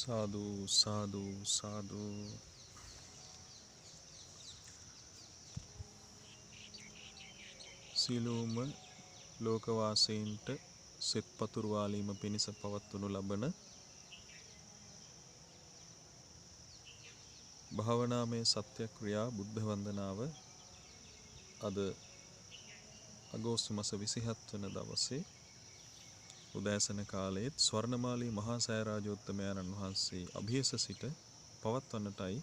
साधु साधु साधु. සියලුම ලෝකවාසීන්ට සෙත් පතුරවාලීම පිණිස පවත්වනු ලබන භාවනාමය සත්‍යක්‍රියා බුද්ධ වන්දනාව අද අගෝස්තු මාස 27 වන දවසේ උදෑසන කාලයේ ස්වර්ණමාලී මහා සෑරාජෝත්තමයන්න් වහන්සේ අභියස සිට පවත්වන්නටයි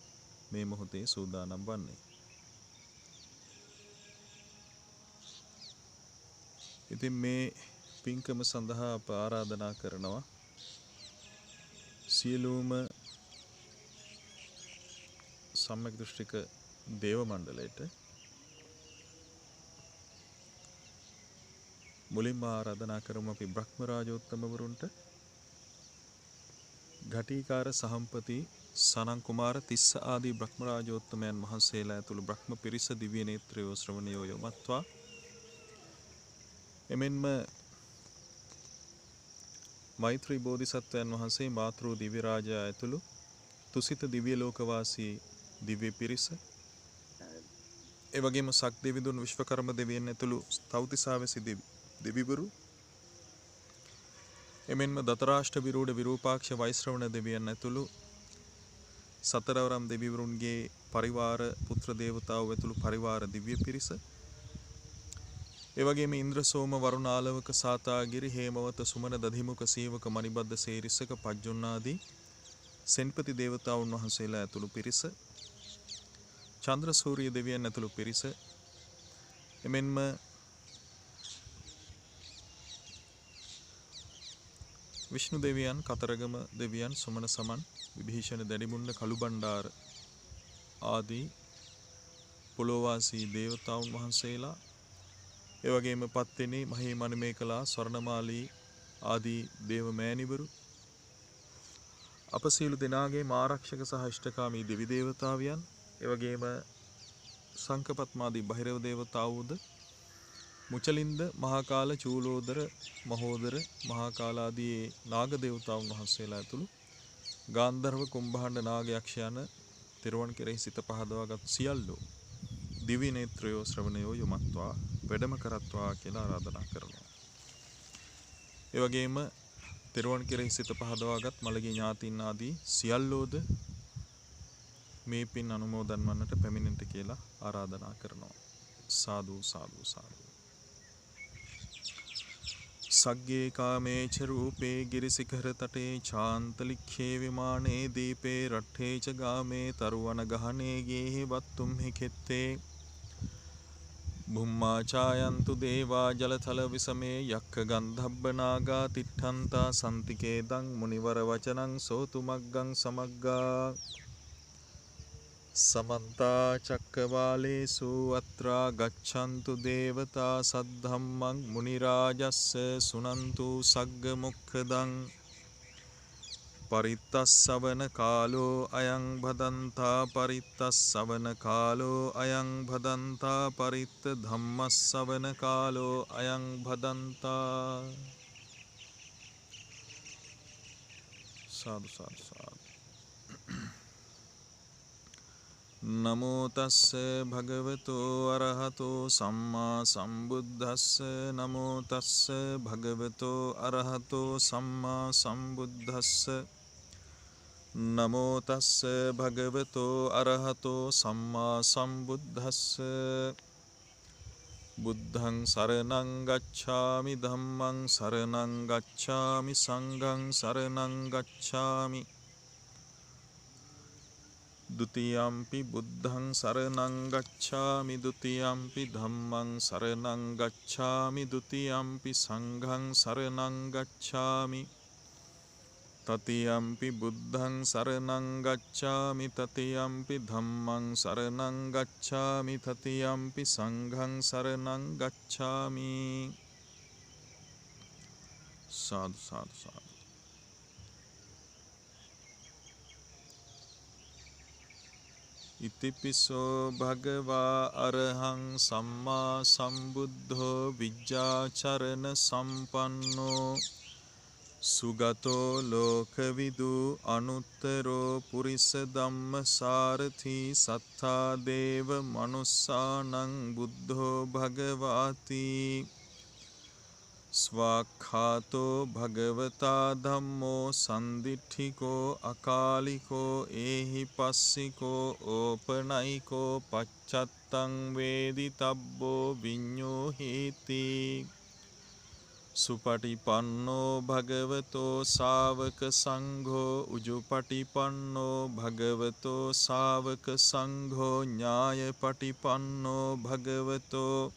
මේ මොහොතේ සූදානම් වන්නේ. ඉතින් මේ පින්කම සඳහා අප ආරාධනා කරනවා සියලුම සම්‍යක් දෘෂ්ටික දේව මණ්ඩලයට මුලින්ම ආරාධනා කරමු අපි බ්‍රහ්ම රාජෝත්තමවරුන්ට ඝටිකාර සහම්පති සනන් කුමාර තිස්ස ආදී බ්‍රහ්ම රාජෝත්තමයන් වහන්සේලා ඇතුළු බ්‍රහ්ම පිරිස දිව්‍ය නේත්‍රයෝ ශ්‍රවණයෝ යොමත්වා එමෙන්ම මෛත්‍රී බෝධිසත්වයන් වහන්සේ මාතෘ දිව්‍ය රාජයා ඇතුළු තුසිත දිව්‍ය ලෝකවාසී දිව්‍ය පිරිස එවැගේම සක් දෙවිඳුන් විශ්වකර්ම දෙවියන් ඇතුළු තව්තිසාවැසි දෙවිවරු එමෙන්ම දතරාෂ්ට විරූඪ විරූපාක්ෂ වෛශ්‍රවණ දෙවියන් ඇතුළු සතරවරම් දෙවිවරුන්ගේ පරිවාර පුත්‍ර දේවතාවෝ ඇතුළු පරිවාර දිව්‍ය පිරිස එවැගේම ඉන්ද්‍ර සෝම වරුණ ආලවක සාතාගිරි හේමවත සුමන දධිමුක සීවක මණිබද්ද සේරිසක පජ්ජොන්නාදී සෙන්පති දේවතාවුන් වහන්සේලා ඇතුළු පිරිස චන්ද්‍ර සූර්ය දෙවියන් ඇතුළු පිරිස එමෙන්ම විෂ්ණු දෙවියන් කතරගම දෙවියන් සුමන සමන් විභීෂණ දැඩිමුණ්ඩ කළුබණ්ඩාර ආදී පොළොවාසී දේවතාවුන් වහන්සේලා එවැගේම පත්තිනි මහී මණිමේකලා ස්වර්ණමාලී ආදී දේව මෑණිවරු අප සියලු දෙනාගේ ආරක්ෂක සහ ඉෂ්ඨකාමී දෙවි දේවතාවියන් එවැගේම සංකපත්මාදී බහිරව දේවතාවෝද මුචලින්ද මහාකාල චූලෝදර මහෝදර මහාකාලාදී නාග දේවතාවුන් වහන්සේලා ඇතුළු ගාන්ධර්ව කුම්භාණ්ඩ නාග යක්ෂයන් තිරුවන් කෙරෙහි සිත පහදවාගත් සියල්ලෝ දිව්‍ය නේත්‍රයෝ ශ්‍රවණයෝ යොමත්වා වැඩම කරත්වා කියලා ආරාධනා කරනවා. ඒ වගේම තිරුවන් කෙරෙහි සිත පහදවාගත් මළගිය ඥාතීන් ආදී සියල්ලෝද මේ පින් අනුමෝදන් වන්නට පැමිණෙන්නට කියලා ආරාධනා කරනවා. සාදු සාදු සාදු. සග්ගේ කාමේච රූපේ ගිරිසිඛර තටේ ඡාන්තලික්ඛේ විමානේ දීපේ රට්ඨේ ච ගාමේ තරුවන ගහනේ ගේහි වත්තුම් හිකෙත්තේ බුම්මා ඡායන්තු දේවා ජලතල විසමේ යක්ඛ ගන්ධබ්බ නාගා තිට්ඨන්තා සම්තිකේ දං මුනිවර වචනං සෝතු මග්ගං සමග්ගා සමන්තා චක්කවාලේසු අත්‍රා ගච්ඡන්තු දේවතා සද්ධම්මං මුනි රාජස්ස සුනන්තු සග්ග මොක්ඛදං පරිත්තස්සවන කාලෝ අයං භදන්තා පරිත්තස්සවන කාලෝ අයං භදන්තා පරිත්ත ධම්මස්සවන කාලෝ අයං භදන්තා සාදු සාදු සාදු. නමෝ තස්ස භගවතෝ අරහතෝ සම්මා සම්බුද්දස්ස නමෝ තස්ස භගවතෝ අරහතෝ සම්මා සම්බුද්දස්ස නමෝ තස්ස භගවතෝ අරහතෝ සම්මා සම්බුද්දස්ස බුද්ධං සරණං ගච්ඡාමි ධම්මං සරණං ගච්ඡාමි සංඝං සරණං ගච්ඡාමි ဒ ුතියම්පි බුද්ධං සරණං ගච්ඡාමි ဒ ුතියම්පි ධම්මං සරණං ගච්ඡාමි ဒ ුතියම්පි සංඝං සරණං ගච්ඡාමි තතියම්පි බුද්ධං සරණං ගච්ඡාමි තතියම්පි ධම්මං සරණං ගච්ඡාමි තතියම්පි සංඝං සරණං ගච්ඡාමි සාදු සාදු සාදු. ඉතිපිසෝ භගවා අරහං සම්මා සම්බුද්ධෝ විජ්ජාචරණ සම්පන්නෝ සුගතෝ ලෝකවිදු අනුත්තරෝ පුරිස ධම්ම සාරථි සත්තා දේව මනුස්සානං බුද්ධෝ භගවාති ස්වාක්ඛාතෝ භගවතා ධම්මෝ සන්දිට්ඨිකෝ අකාලිකෝ ඒහි පස්සිකෝ ඕපනයිකෝ පච්චත්තං වේදිතබ්බෝ විඤ්ඤෝ හේති සුපටිපන්නෝ භගවතෝ ශාවක සංඝෝ උජුපටිපන්නෝ භගවතෝ ශාවක සංඝෝ ඥායපටිපන්නෝ භගවතෝ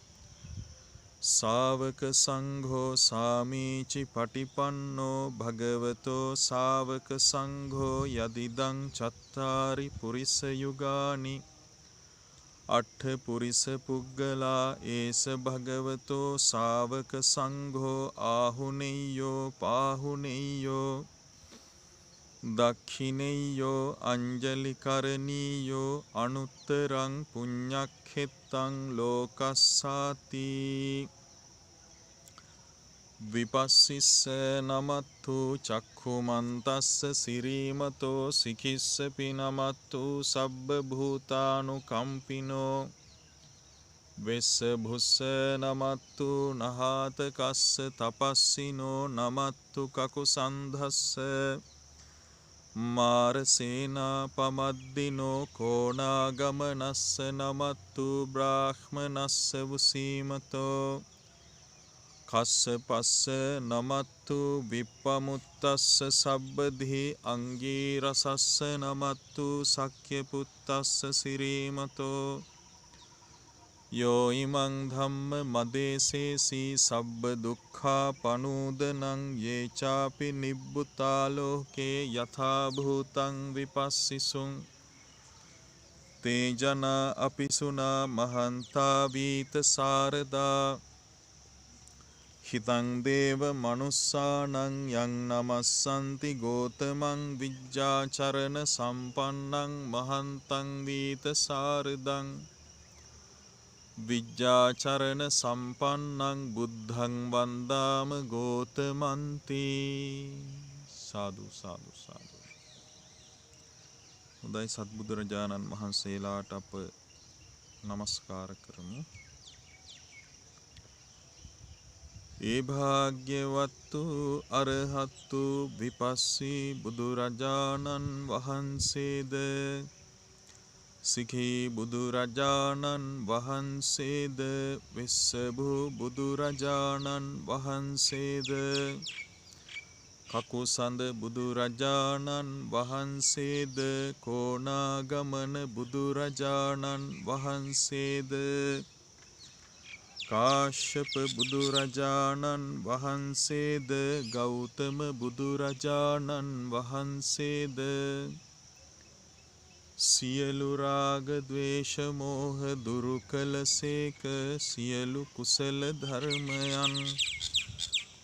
ශාවක සංඝෝ සාමීචි පටිපන්නෝ භගවතෝ ශාවක සංඝෝ යදිදං චත්තාරි පුරිස යුගානි අට්ඨ පුරිස පුග්ගලා ඒස භගවතෝ ශාවක සංඝෝ ආහුනෙය්‍යෝ පාහුනෙය්‍යෝ දක්ඛිනෙය්‍යෝ අංජලි කරණීයෝ අනුත්තරං පුඤ්ඤක්ඛෙත්තං ලෝකස්සාති විපස්සිස්ස නමත්තු චක්ඛුමන්තස්ස සිරීමතෝ සිකිස්සපි නමත්තු සබ්බ භූතානුකම්පිනෝ වෙස්ස භුස්ස නමත්තු නහාතකස්ස තපස්සිනෝ නමත්තු කකුසන්ධස්ස මාරසේනා පමද්දිනෝ කෝණාගමනස්ස නමත්තු බ්‍රාහ්මනස්ස වුසීමතෝ කස්සපස්ස නමත්තු විප්පමුත්තස්ස සබ්බධි අංගීරසස්ස නමත්තු සක්්‍යපුත්තස්ස සිරීමතෝ යෝ ඉමං ධම්ම මදේසේසී සබ්බ දුක්ඛා පනූදනං යේචාපි නිබ්බුතා ලෝකේ යථා භූතං විපස්සිසුං තේ ජනා අපිසුනා මහන්තා වීත සාරදා හිතං දේව මනුස්සානං යං නමස්සන්ති ගෝතමං විජ්ජාචරණ සම්පන්නං මහන්තං වීත සාරදං විජ්ජාචරණ සම්පන්නං බුද්ධං වන්දාම ගෝතමන්ති සාදු සාදු සාදු. හොඳයි සත්බුදුරජාණන් වහන්සේලාට අප නමස්කාර කරමු. ඒ භාග්‍යවත්තු අරහත්තු විපස්සී බුදුරජාණන් වහන්සේද සිඛී බුදුරජාණන් වහන්සේද විස්සභූ බුදුරජාණන් වහන්සේද කකුසඳ බුදුරජාණන් වහන්සේද කෝණාගමන බුදුරජාණන් වහන්සේද කාශ්‍යප බුදුරජාණන් වහන්සේද ගෞතම බුදුරජාණන් වහන්සේද සියලු රාග ද්වේෂ මෝහ දුරු කළසේක සියලු කුසල ධර්මයන්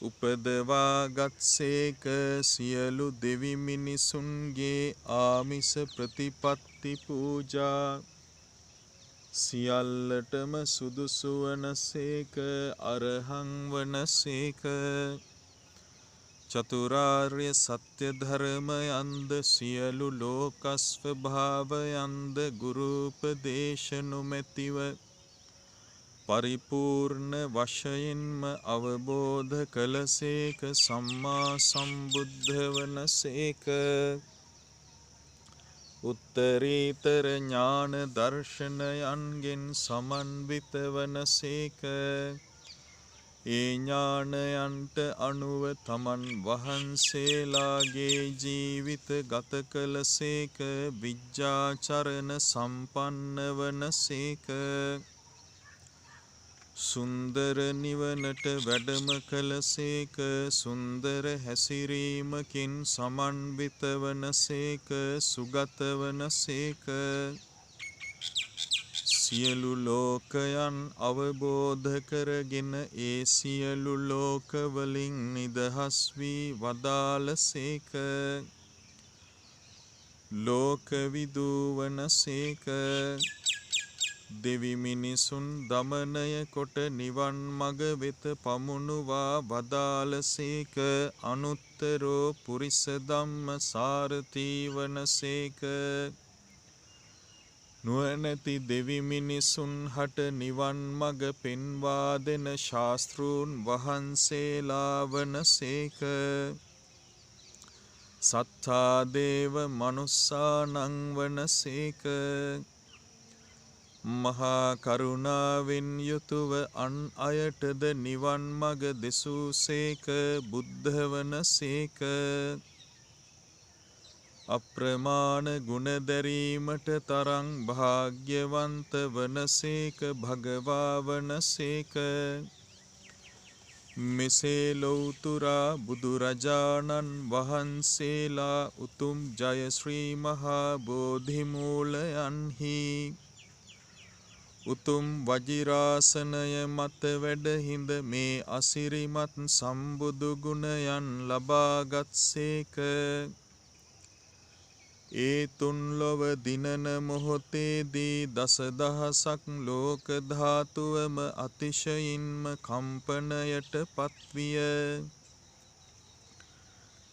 උපදවාගත්සේක සියලු දෙවි මිනිසුන්ගේ ආමිස ප්‍රතිපත්ති පූජා සියල්ලටම සුදුසු වනසේක අරහං වනසේක චතුරාර්ය සත්‍ය ධර්මයන්ද සියලු ලෝකස්වභාවයන්ද ගුරුපදේශ නොමැතිව පරිපූර්ණ වශයෙන්ම අවබෝධ කළසේක සම්මා සම්බුද්ධ වනසේක උත්තරීතර ඥාන දර්ශනයන්ගෙන් සමන්විත වනසේක ඒ ඥානයන්ට අනුව තමන් වහන්සේලාගේ ජීවිත ගත කළසේක විජ්ජාචරණ සම්පන්න වනසේක සුන්දර නිවනට වැඩම කළසේක සුන්දර හැසිරීමකින් සමන්විත වනසේක සුගත වනසේක සියලු ලෝකයන් අවබෝධ කරගෙන ඒ සියලු ලෝකවලින් නිදහස් වී වදාළසේක ලෝකවිදූ වනසේක දෙවි මිනිසුන් දමනය කොට නිවන් මඟ වෙත පමුණුවා වදාළසේක. අනුත්තරෝ පුරිස ධම්ම සාරථී වනසේක. නුවණැති දෙවි මිනිසුන් හට නිවන් මඟ පෙන්වා දෙන ශාස්තෘන් වහන්සේලා වනසේක. සත්තා දේව මනුස්සානං වනසේක. මහා කරුණාවෙන් යුතුව අන් අයටද නිවන් මඟ දෙසූසේක. බුද්ධ වනසේක. අප්‍රමාණ ගුණ දැරීමට තරම් භාග්‍යවන්ත වනසේක. භගවා වනසේක. මෙසේ ලෞතුරා බුදුරජාණන් වහන්සේලා උතුම් ජය ශ්‍රී මහා බෝධිමූලයන්හි උතුම් වජිරාසනය මත වැඩහිඳ මේ අසිරිමත් සම්බුදු ගුණයන් ලබාගත්සේක. ඒ තුන් ලොව දිනන මොහොතේදී දසදහසක් ලෝක ධාතුවම අතිශයින්ම කම්පනයට පත්විය.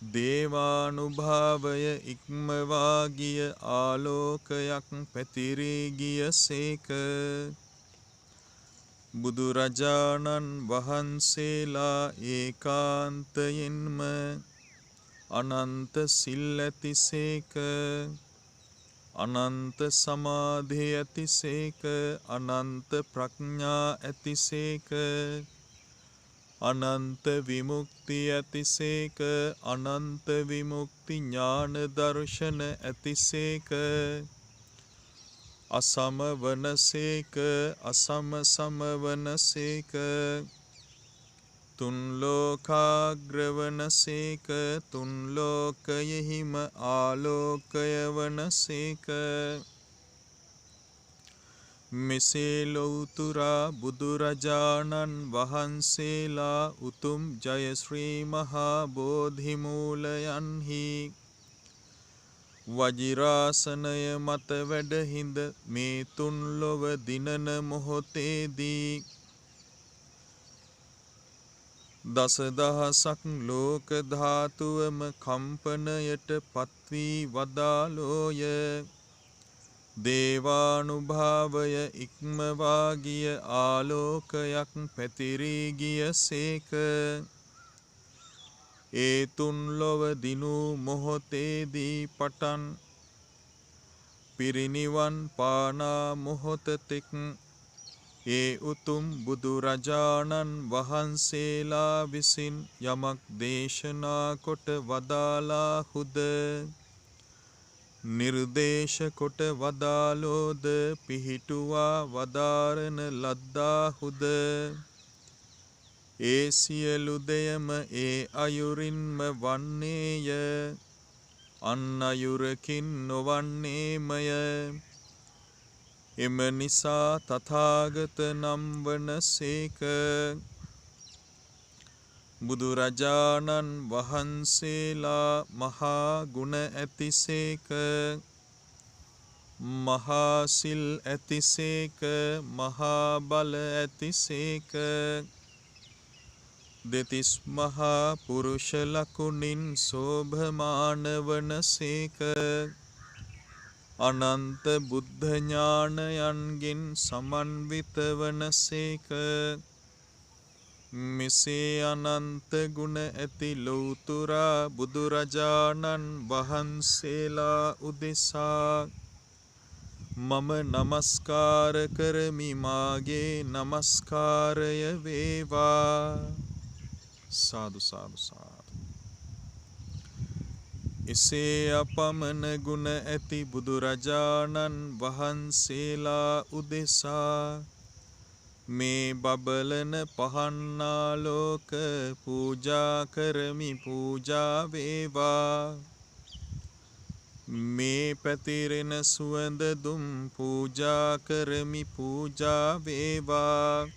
දේවානුභාවය ඉක්මවා ගිය ආලෝකයක් පැතිරී ගියසේක. බුදුරජාණන් වහන්සේලා ඒකාන්තයෙන්ම අනන්ත සිල් ඇතිසේක. අනන්ත සමාධි ඇතිසේක. අනන්ත ප්‍රඥා ඇතිසේක. අනන්ත විමුක්ති ඇතිසේක. අනන්ත විමුක්ති ඥාන දර්ශන ඇතිසේක. අසම වනසේක. අසම සම වනසේක. තුන් ලෝකාග්‍ර වනසේක. තුන් ලෝකයෙහිම ආලෝකය වනසේක. මෙසේ ලෞතුරා බුදුරජාණන් වහන්සේලා උතුම් ජය ශ්‍රී මහා බෝධිමූලයන්හි වජිරාසනය මත වැඩහිඳ මේ තුන් ලොව දිනන මොහොතේදී දසදහසක් ලෝක ධාතුවම කම්පනයට පත්වී වදාළෝය. දේවානුභාවය ඉක්මවා ගිය ආලෝකයක් පැතිරී ගියසේක. ඒ තුන් ලොව දිනූ මොහොතේදී පටන් පිරිනිවන් පානා මොහොත තෙක් ඒ උතුම් බුදුරජාණන් වහන්සේලා විසින් යමක් දේශනා කොට වදාලාහුද නිර්දේශ කොට වදාළෝද පිහිටුවා වදාරන ලද්දාහුද ඒ සියලු දෙයම ඒ අයුරින්ම වන්නේය. අන් අයුරකින් නොවන්නේමය. එම නිසා තථාගත නම් වනසේක. බුදුරජාණන් වහන්සේලා මහා ගුණ ඇතිසේක. මහා සිල් ඇතිසේක. මහා බල ඇතිසේක. දෙතිස් මහා පුරුෂ ලකුණින් සෝභමාන වනසේක. අනන්ත බුද්ධ ඥානයන්ගෙන් සමන්විත වනසේක. මෙසේ අනන්ත ගුණ ඇති ලෞතුරා බුදුරජාණන් වහන්සේලා උදෙසා මම නමස්කාර කරමි. මාගේ නමස්කාරය වේවා. සාදු සාදු සාදු. එසේ අපමණ ගුණ ඇති බුදුරජාණන් වහන්සේලා උදෙසා මේ බබලන පහන්නාලෝක පූජා කරමි. පූජා වේවා. මේ පැතිරෙන සුවඳ දුම් පූජා කරමි. පූජා වේවා.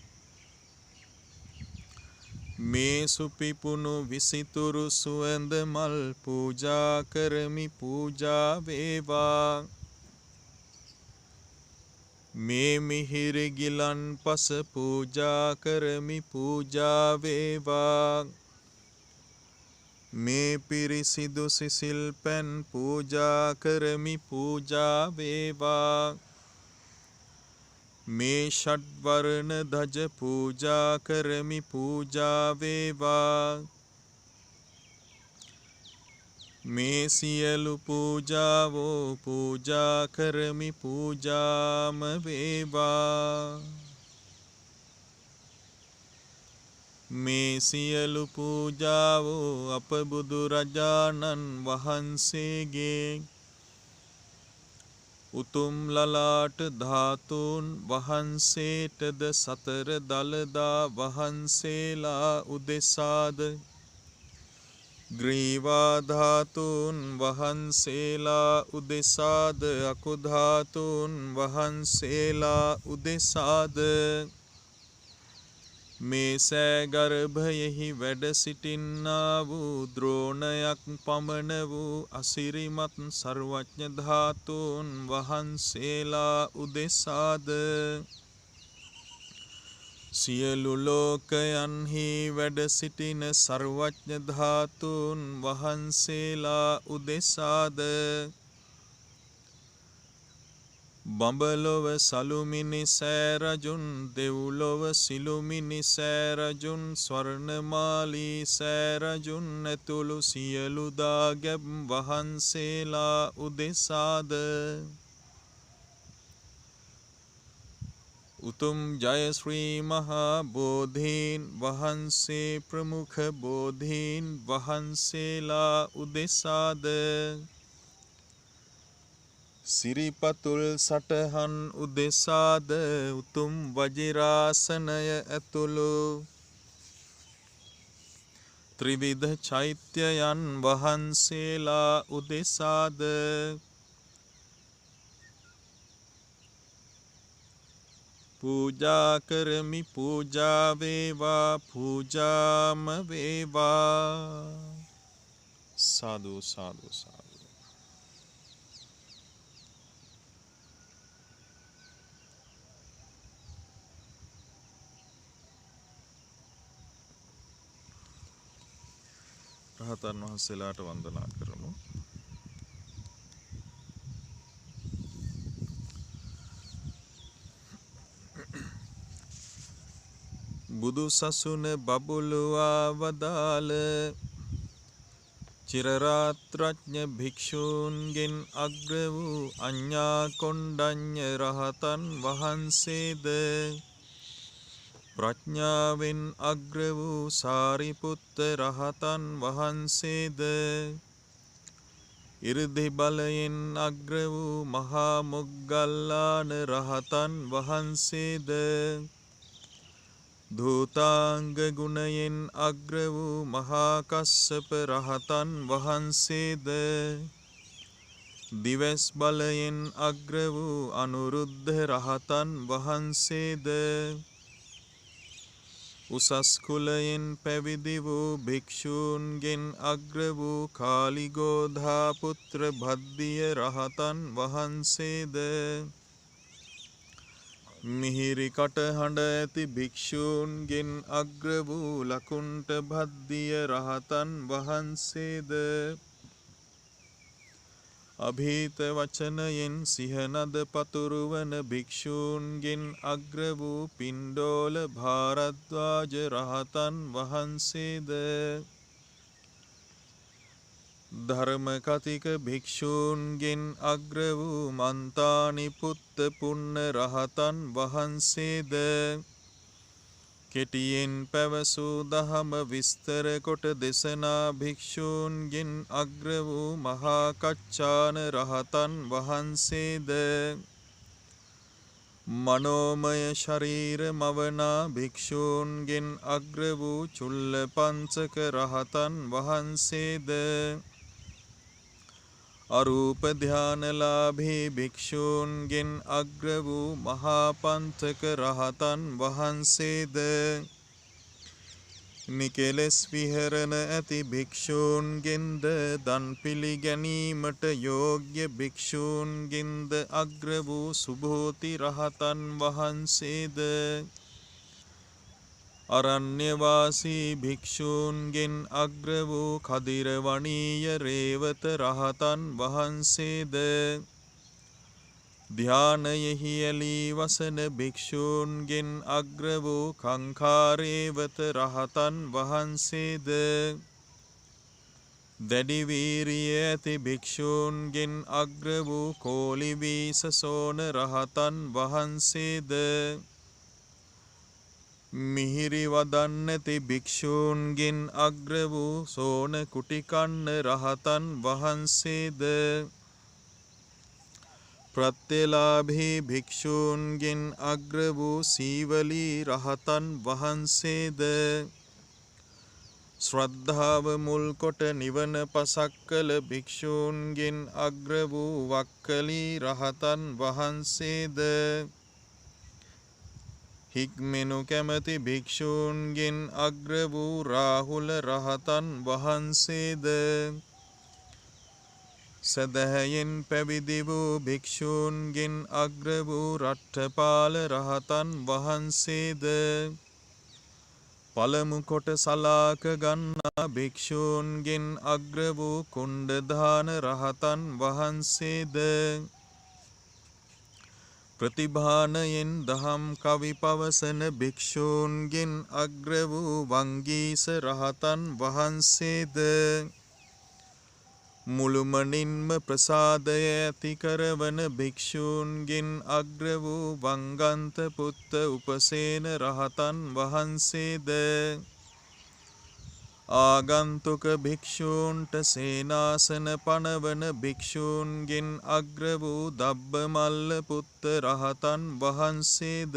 මේ සුපිපුණු විසිතුරු සුවඳ මල් පූජා කරමි. පූජා වේවා. මේ මිහිරි ගිලන් පස පූජා කරමි පූජා වේවා. මේ පිරිසිදු සිසිල් පැන් පූජා කරමි පූජා වේවා. මේ ෂඩ්වර්ණ ධජ පූජා කරමි පූජා වේවා. මේ සියලු පූජාවෝ පූජා කරමි පූජාම වේවා. මේ සියලු පූජාවෝ අප බුදුරජාණන් වහන්සේගේ උතුම් ලලාට ධාතුන් වහන්සේටද සතර දළදා වහන්සේලා උදෙසාද ග්‍රීවා ධාතුන් වහන්සේලා උදෙසාද අකුධාතුන් වහන්සේලා උදෙසාද මේ සෑගර්භයෙහි වැඩ සිටින්නා වූ ද්‍රෝණයක් පමණ වූ අසිරිමත් සර්වඥ ධාතුන් වහන්සේලා උදෙසාද සියලු ලෝකයන්හි වැඩ සිටින සර්වඥ ධාතුන් වහන්සේලා උදෙසාද බඹලොව සලුමිනිසෑ රජුන් දෙව්ලොව සිළුමිනිසෑ රජුන් ස්වර්ණමාලී සෑ රජුන් ඇතුළු සියලු දාගැබ් වහන්සේලා උදෙසාද උතුම් ජයශ්‍රී මහා බෝධීන් වහන්සේ ප්‍රමුඛ බෝධීන් වහන්සේලා උදෙසාද සිරිපතුල් සටහන් උදෙසාද උතුම් වජිරාසනය ඇතුළු ත්‍රිවිධ චෛත්‍යයන් වහන්සේලා උදෙසාද පූජා කරමි පූජා වේවා පූජාම වේවා. සාදු සාදු සාදු. රහතන් වහන්සේලාට වන්දනා කරමු. බුදු සසුන බබළුවා වදාළ චිරරාත්‍රඥ භික්ෂූන්ගෙන් අග්‍ර වූ අඤ්ඤා කොණ්ඩඤ්ඤ රහතන් වහන්සේද ප්‍රඥාවෙන් අග්‍ර වූ සාරිපුත්ත රහතන් වහන්සේද ඉර්ධි බලයෙන් අග්‍ර වූ මහා මොග්ගල්ලාන රහතන් වහන්සේද ධූතාංග ගුණයෙන් අග්‍ර වූ මහා කස්සප රහතන් වහන්සේද දිවස් බලයෙන් අග්‍ර වූ අනුරුද්ධ රහතන් වහන්සේද උසස් කුලයෙන් පැවිදි වූ භික්ෂූන්ගෙන් අග්‍ර වූ කාලිගෝධා පුත්‍ර භද්දිය රහතන් වහන්සේද මිහිරි කටහඬ ඇති භික්ෂූන්ගෙන් අග්‍ර වූ ලකුණ්ඨ භද්දිය රහතන් වහන්සේද අභීත වචනයෙන් සිහනද පතුරුවන භික්ෂූන්ගෙන් අග්‍ර වූ පිණ්ඩෝල භාරද්වාජ රහතන් වහන්සේද ධර්ම කතික භික්ෂූන්ගෙන් අග්‍ර වූ මන්තානි පුත්ත පුන්න රහතන් වහන්සේද කෙටියෙන් පැවසූ දහම විස්තර කොට දෙසනා භික්ෂූන්ගෙන් අග්‍ර වූ මහා කච්චාන රහතන් වහන්සේද මනෝමය ශරීර මවනා භික්ෂූන්ගෙන් අග්‍ර වූ චුල්ලපන්සක රහතන් වහන්සේද අරූප ධානලාභී භික්ෂූන්ගෙන් අග්‍ර වූ මහා පන්තක රහතන් වහන්සේද නිකෙලෙස් විහරණ ඇති භික්ෂූන්ගෙන්ද දන් පිළිගැනීමට යෝග්‍ය භික්ෂූන්ගෙන්ද අග්‍ර වූ සුභෝති රහතන් වහන්සේද අරණ්‍යවාසී භික්ෂූන්ගෙන් අග්‍ර වූ කදිරවණීය රේවත රහතන් වහන්සේද ධ්‍යානයෙහි ඇලී වසන භික්ෂූන්ගෙන් අග්‍ර වූ කංකාරේවත රහතන් වහන්සේද දැඩි වීරිය ඇති භික්ෂූන්ගෙන් අග්‍ර වූ කෝලිවීසසෝන රහතන් වහන්සේද මිහිරි වදන්නැති භික්ෂූන්ගෙන් අග්‍ර වූ සෝන කුටිකන්න රහතන් වහන්සේද ප්‍රත්‍යලාභී භික්ෂූන්ගෙන් අග්‍ර වූ සීවලී රහතන් වහන්සේද ශ්‍රද්ධාව මුල් කොට නිවන පසක් කළ භික්ෂූන්ගෙන් අග්‍ර වූ වක්කලී රහතන් වහන්සේද හික්මෙනු කැමති භික්ෂූන්ගෙන් අග්‍ර වූ රාහුල රහතන් වහන්සේද සදහයෙන් පැවිදි වූ භික්ෂූන්ගෙන් අග්‍ර වූ රට්ඨපාල රහතන් වහන්සේද පළමු කොට සලාක ගන්නා භික්ෂූන්ගෙන් අග්‍ර වූ කුණ්ඩදාන රහතන් වහන්සේද ප්‍රතිභානයෙන් දහම් කවි පවසන භික්ෂූන්ගෙන් අග්‍ර වූ වංගීස රහතන් වහන්සේද මුළුමනින්ම ප්‍රසාදය ඇති කරවන භික්ෂූන්ගෙන් අග්‍ර වූ වංගන්ත පුත්ත උපසේන රහතන් වහන්සේද ආගන්තුක භික්ෂූන්ට සේනාසන පනවන භික්ෂූන්ගෙන් අග්‍ර වූ දබ්බමල්ල පුත්ත රහතන් වහන්සේද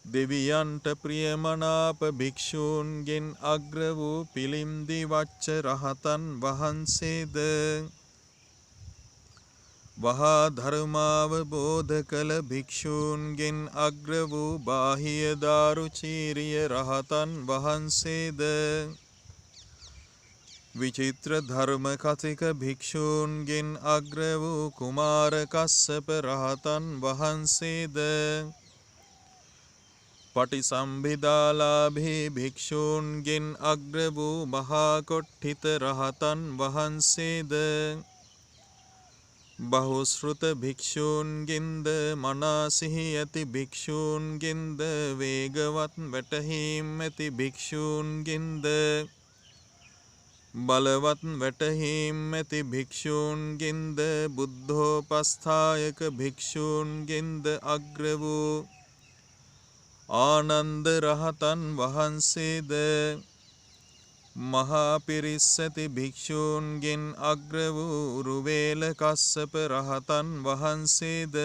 දෙවියන්ට ප්‍රියමනාප භික්ෂූන්ගෙන් අග්‍ර වූ පිළිම්දි වච්ච රහතන් වහන්සේද වහා ධර්මාවබෝධ කළ භික්ෂූන්ගෙන් අග්‍ර වූ බාහිය දාරුචීරිය රහතන් වහන්සේද විචිත්‍ර ධර්ම කතික භික්ෂූන්ගෙන් අග්‍ර වූ කුමාර කස්සප රහතන් වහන්සේද පටිසම්භිදාලාභී භික්ෂූන්ගෙන් අග්‍ර වූ මහා කොට්ඨිත රහතන් වහන්සේද බහුශ්‍රුත භික්ෂූන්ගෙන්ද මනා සිහි ඇති භික්ෂූන්ගෙන්ද වේගවත් වැටහීම් ඇති භික්ෂූන්ගෙන්ද බලවත් වැටහීම් ඇති භික්ෂූන්ගෙන්ද බුද්ධෝපස්ථායක භික්ෂූන්ගෙන්ද අග්‍ර වූ ආනන්ද රහතන් වහන්සේද මහා පිරිස් ඇති භික්ෂූන්ගෙන් අග්‍ර වූ රුවේල කස්සප රහතන් වහන්සේද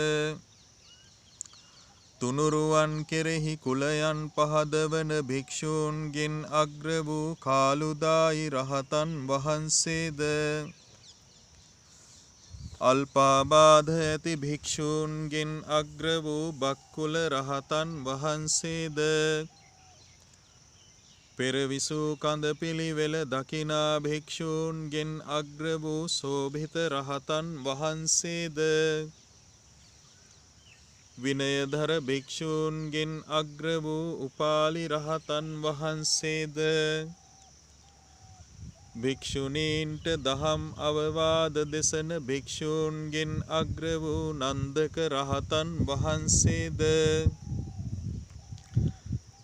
තුනුරුවන් කෙරෙහි කුලයන් පහදවන භික්ෂූන්ගෙන් අග්‍ර වූ කාලුදායි රහතන් වහන්සේද අල්පාබාධ ඇති භික්ෂූන්ගෙන් අග්‍ර වූ බක්කුල රහතන් වහන්සේද පෙරවිසූ කඳ පිළිවෙල දකිනා භික්ෂූන්ගෙන් අග්‍ර වූ සෝභිත රහතන් වහන්සේද විනයධර භික්ෂූන්ගෙන් අග්‍ර වූ උපාලි රහතන් වහන්සේද භික්ෂුණීන්ට දහම් අවවාද දෙසන භික්ෂූන්ගෙන් අග්‍ර වූ නන්දක රහතන් වහන්සේද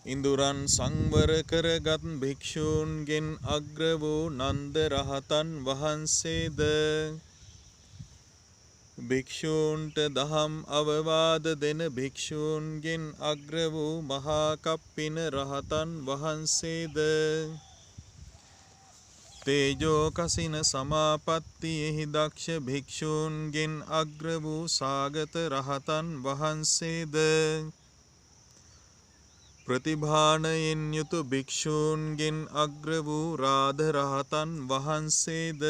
ඉඳුරන් සංවර කරගත් භික්ෂූන්ගෙන් අග්‍ර වූ නන්ද රහතන් වහන්සේද භික්ෂූන්ට දහම් අවවාද දෙන භික්ෂූන්ගෙන් අග්‍ර වූ මහා කප්පින රහතන් වහන්සේද තේජෝ කසින සමාපත්තියෙහි දක්ෂ භික්ෂූන්ගෙන් අග්‍ර වූ සාගත රහතන් වහන්සේද ප්‍රතිභානයෙන් යුතු භික්ෂූන්ගෙන් අග්‍ර වූ රාධ රහතන් වහන්සේද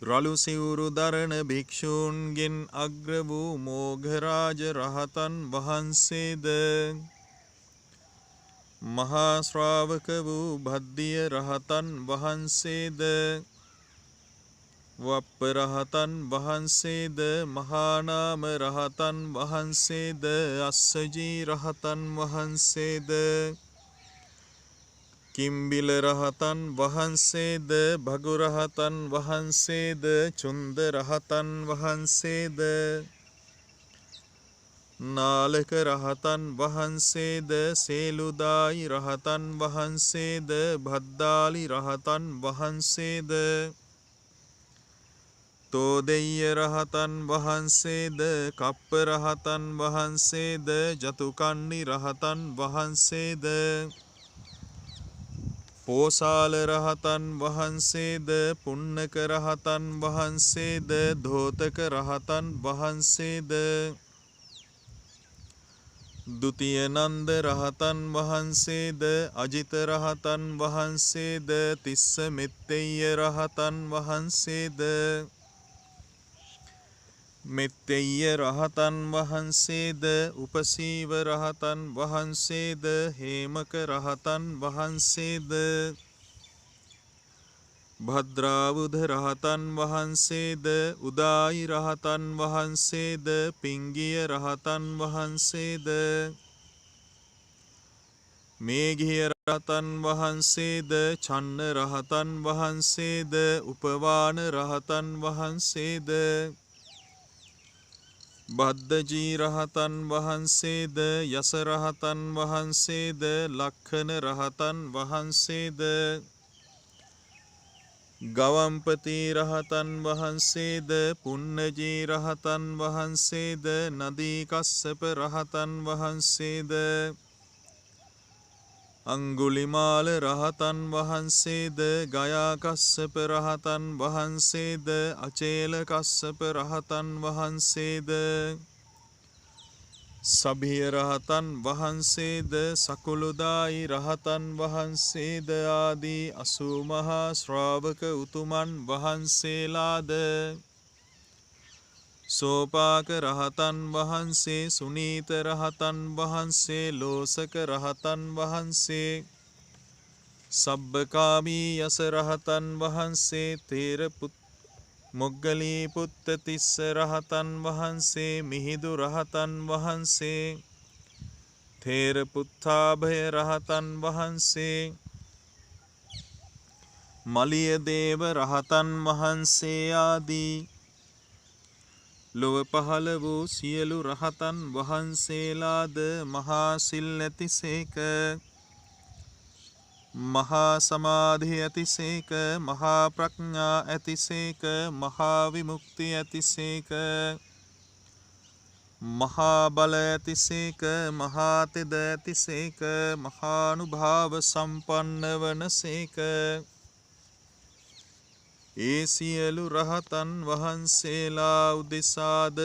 රළු සිවුරු දරන භික්ෂූන්ගෙන් අග්‍ර වූ මෝඝරාජ රහතන් වහන්සේද මහා ශ්‍රාවක වූ භද්දිය රහතන් වහන්සේද වප්ප රහතන් වහන්සේද මහානාම රහතන් වහන්සේද අස්සජී රහතන් වහන්සේද කිම්බිල රහතන් වහන්සේද භගු රහතන් වහන්සේද චුන්ද රහතන් වහන්සේද නාලක රහතන් වහන්සේද සේලුදායි රහතන් වහන්සේද භද්දාලි රහතන් වහන්සේද තෝදෙය්‍ය රහතන් වහන්සේද කප්ප රහතන් වහන්සේද ජතුකන්නි රහතන් වහන්සේද පෝසාල රහතන් වහන්සේද පුන්නක රහතන් වහන්සේද ධෝතක රහතන් වහන්සේද දුතිය නන්ද රහතන් වහන්සේද අජිත රහතන් වහන්සේද තිස්ස මෙත්තෙය්‍ය රහතන් වහන්සේද මෙත්තෙය්‍ය රහතන් වහන්සේද උපසීව රහතන් වහන්සේද හේමක රහතන් වහන්සේද භද්‍රාවුධ රහතන් වහන්සේද උදායි රහතන් වහන්සේද පිංගිය රහතන් වහන්සේද මේඝිය රහතන් වහන්සේද චන්න රහතන් වහන්සේද උපවාන රහතන් වහන්සේද බද්දජී රහතන් වහන්සේද යස රහතන් වහන්සේද ලක්ඛන රහතන් වහන්සේද ගවම්පති රහතන් වහන්සේද පුන්නජී රහතන් වහන්සේද නදී කස්සප රහතන් වහන්සේද අංගුලිමාල රහතන් වහන්සේද ගයා කස්සප රහතන් වහන්සේද අචේල කස්සප රහතන් වහන්සේද සභිය රහතන් වහන්සේද සකුළුදායි රහතන් වහන්සේද ආදී 80 මහා ශ්‍රාවක උතුමන් වහන්සේලාද සෝපාක රහතන් වහන්සේ සුනීත රහතන් වහන්සේ ලෝසක රහතන් වහන්සේ සබ්බකාමී යස රහතන් වහන්සේ තේරපුත් මොග්ගලී පුත්ත තිස්ස රහතන් වහන්සේ මිහිඳු රහතන් වහන්සේ තේරපුත්තාභය රහතන් වහන්සේ මලිය දේව රහතන් වහන්සේ ආදී ලොව පහළ වූ සියලු රහතන් වහන්සේලාද මහා සිල් ඇතිසේක මහා සමාධි ඇතිසේක මහා ප්‍රඥා ඇතිසේක මහා විමුක්ති ඇතිසේක මහා බල ඇතිසේක මහා තෙද ඇතිසේක මහානුභාව සම්පන්න වනසේක ඒ සියලු රහතන් වහන්සේලා උදෙසාද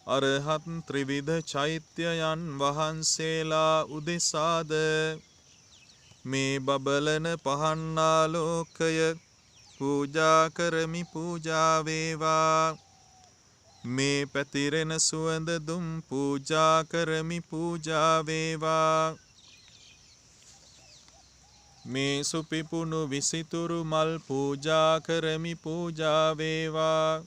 අරහත් ත්‍රිවිධ චෛත්‍යයන් වහන්සේලා උදෙසාද මේ බබලන පහන්නාලෝකය පූජා කරමි පූජා වේවා මේ පැතිරෙන සුවඳ දුම් පූජා කරමි පූජා වේවා මේ සුපිපුණු විසිතුරු මල් පූජා කරමි පූජා වේවා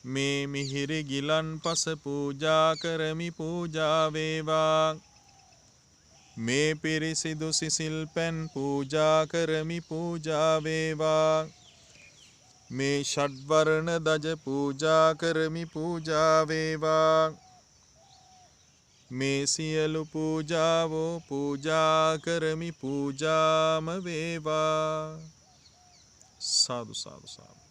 මේ මිහිරි ගිලන්පස පූජා කරමි පූජා වේවා මේ පිරිසිදු සිසිල් පැන් පූජා කරමි පූජා වේවා මේ ෂඩ්වර්ණ දජ පූජා කරමි පූජා වේවා මේ සියලු පූජාවෝ පූජා කරමි පූජාම වේවා සාදු සාදු සාදු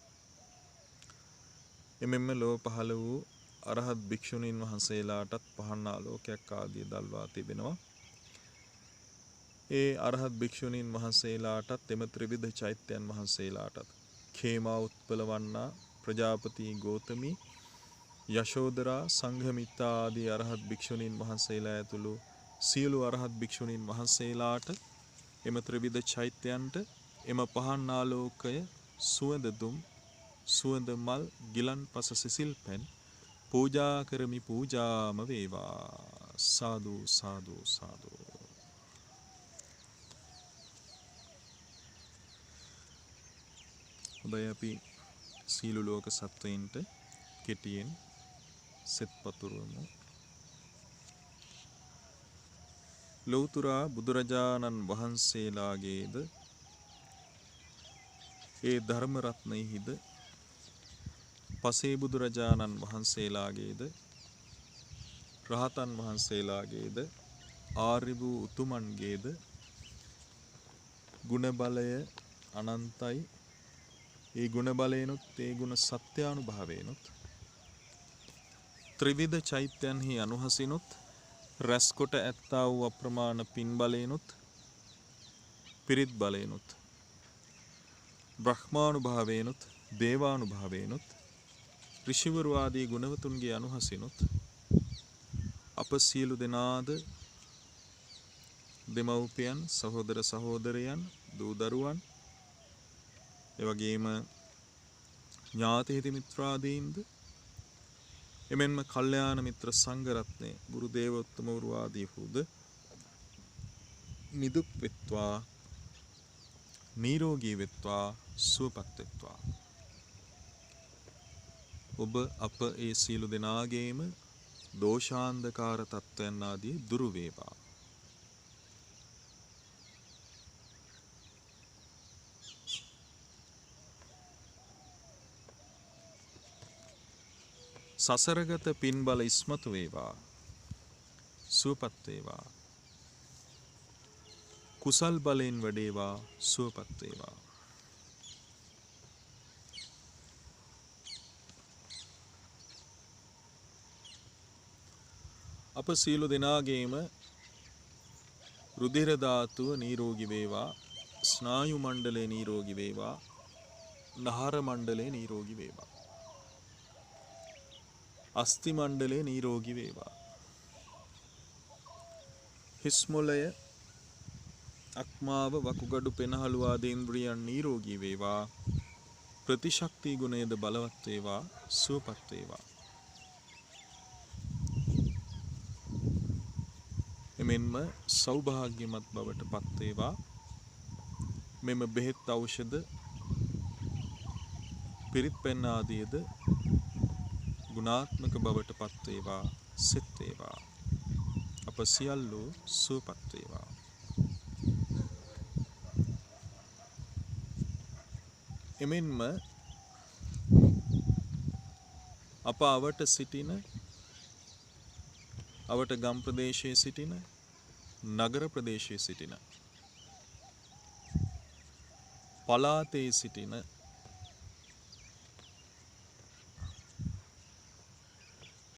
එමෙන්න ලෝ පහළ වූ අරහත් භික්ෂුණීන් වහන්සේලාටත් පහන් ආලෝකයක් ආදී දල්වා තිබෙනවා ඒ අරහත් භික්ෂුණීන් වහන්සේලාටත් එම ත්‍රිවිධ චෛත්‍යයන් වහන්සේලාටත් khema උත්පලවන්නා ප්‍රජාපති ගෝතමී යශෝදරා සංඝමිත්තා ආදී අරහත් භික්ෂුණීන් වහන්සේලා ඇතුළු සියලු අරහත් භික්ෂුණීන් වහන්සේලාට එම ත්‍රිවිධ චෛත්‍යයන්ට එම පහන් ආලෝකය සුවඳ දුම් සුවඳ මල් ගිලන්පස සිසිල් පැන් පූජා කරමි පූජාම වේවා. සාදු සාදු සාදු. හොඳයි අපි සීල ලෝක සත්වයින්ට කෙටියෙන් සෙත් පතුරවමු. ලෞතුරා බුදුරජාණන් වහන්සේලාගේද ඒ ධර්ම රත්නයෙහිද පසේ බුදුරජාණන් වහන්සේලාගේද රහතන් වහන්සේලාගේද ආර්ය වූ උතුමන්ගේද ගුණ බලය අනන්තයි. ඒ ගුණ බලයනොත් ඒ ගුණ සත්‍යානුභාවයනොත් ත්‍රිවිධ චෛත්‍යයන්හි අනුහසිනුත් රැස්කොට ඇත්තා වූ අප්‍රමාණ පින් බලයනුත් පිරිත් බලයනුත් බ්‍රහ්මානුභාවයනුත් දේවානුභාවයනුත් ඍෂිවරු ආදී ගුණවතුන්ගේ අනුහසිනුත් අප සියලු දෙනාද දෙමව්පියන් සහෝදර සහෝදරයන් දූ දරුවන් එවැගේම ඥාති හිත මිත්‍රාදීන්ද එමෙන්ම කල්යාණ මිත්‍ර සංඝ රත්නය ගුරු දේවෝත්තම වරු ආදී වූද නිදුක් වෙත්වා නිරෝගී වෙත්වා සුවපත් වෙත්වා. ඔබ අප ඒ සියලු දෙනාගේම දෝෂාන්ධකාර තත්ත්වයන් ආදී දුරු වේවා. සසරගත පින් බල ඉස්මතු වේවා. සුවපත් වේවා. කුසල් බලයෙන් වැඩේවා. සුවපත් වේවා. අප සියලු දෙනාගේම රුධිර ධාතුව නිරෝගී වේවා. ස්නායු මණ්ඩලය නිරෝගී වේවා. නහර මණ්ඩලය නිරෝගී වේවා. අස්ථි මණ්ඩලය නිරෝගී වේවා. හිස් මොළය අක්මාව වකුගඩු පෙනහළු ආදී ඉන්ද්‍රියන් නිරෝගී වේවා. ප්‍රතිශක්ති ගුණයද බලවත් වේවා. සුවපත් වේවා. එමෙන්ම සෞභාග්‍යමත් බවට පත් වේවා. මෙම බෙහෙත් ඖෂධ පිරිත් පැන් ආදීද ගුණාත්මක බවට පත් වේවා. සිත් වේවා. අප සියල්ලෝ සුවපත් වේවා. එමෙන්ම අප අවට සිටින අවට ගම් ප්‍රදේශයේ සිටින නගර ප්‍රදේශයේ සිටින පළාතේ සිටින